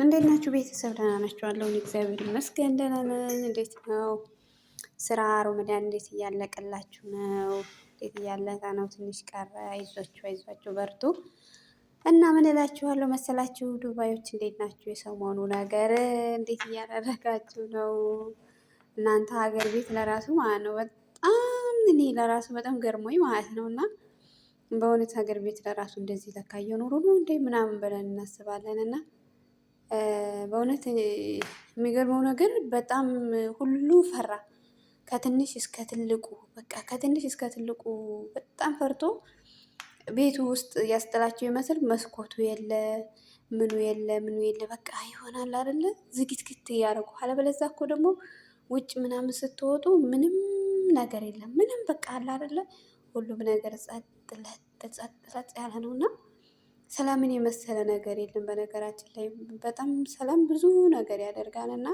እንዴት ናችሁ ቤተሰብ? ደህና ናችኋለሁ? እኔ እግዚአብሔር ይመስገን ደህና ነኝ። እንዴት ነው ስራ? ሮመዳን እንዴት እያለቀላችሁ ነው? እንዴት እያለቀ ነው? ትንሽ ቀረ። አይዟችሁ አይዟችሁ በርቱ። እና ምን እላችኋለሁ መሰላችሁ ዱባዮች እንዴት ናችሁ? የሰሞኑ ነገር እንዴት እያደረጋችሁ ነው? እናንተ ሀገር ቤት ለራሱ ማለት ነው በጣም እኔ ለራሱ በጣም ገርሞኝ ማለት ነው። እና በእውነት ሀገር ቤት ለራሱ እንደዚህ ለካ እየኖሩ ነው እንዴ ምናምን ብለን እናስባለን። እና በእውነት የሚገርመው ነገር በጣም ሁሉ ፈራ። ከትንሽ እስከ ትልቁ በቃ ከትንሽ እስከ ትልቁ በጣም ፈርቶ ቤቱ ውስጥ ያስጥላቸው ይመስል መስኮቱ የለ ምኑ የለ ምኑ የለ በቃ ይሆናል አይደለ ዝግትግት እያደረጉ አለበለዚያ እኮ ደግሞ ውጭ ምናምን ስትወጡ ምንም ነገር የለም። ምንም በቃ አለ አይደለ ሁሉም ነገር ጸጥ ያለ ነውና ሰላምን የመሰለ ነገር የለም። በነገራችን ላይ በጣም ሰላም ብዙ ነገር ያደርጋልና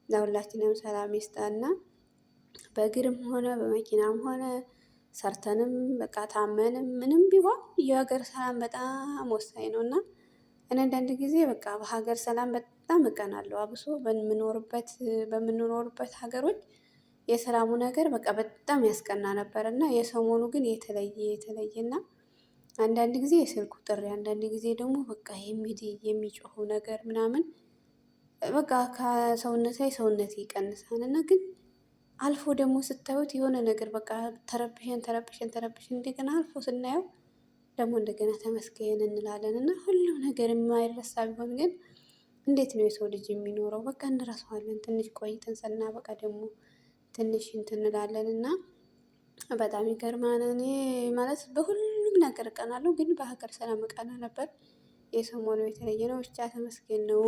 ለሁላችንም ሰላም ይስጣና በእግርም ሆነ በመኪናም ሆነ ሰርተንም በቃ ታመንም ምንም ቢሆን የሀገር ሰላም በጣም ወሳኝ ነው። እና እኔ አንዳንድ ጊዜ በቃ በሀገር ሰላም በጣም እቀናለሁ። አብሶ በምንኖርበት ሀገሮች የሰላሙ ነገር በቃ በጣም ያስቀና ነበር። እና የሰሞኑ ግን የተለየና አንዳንድ ጊዜ የስልኩ ጥሪ አንዳንድ ጊዜ ደግሞ በቃ የሚጮኸው ነገር ምናምን በቃ ከሰውነት ላይ ሰውነት ይቀንሳል። እና ግን አልፎ ደግሞ ስታዩት የሆነ ነገር በቃ ተረብሸን እንደገና አልፎ ስናየው ደግሞ እንደገና ተመስገን እንላለን። እና ሁሉም ነገር የማይረሳ ቢሆን ግን እንዴት ነው የሰው ልጅ የሚኖረው? በቃ እንረሳዋለን። ትንሽ ቆይተን ስናበቃ ደግሞ ትንሽ እንትን እንላለን። እና በጣም ይገርማል። እኔ ማለት በሁሉም ነገር እቀናለሁ፣ ግን በሀገር ሰላም እቀና ነበር። የሰሞኑ የተለየ ነው። ብቻ ተመስገን ነው።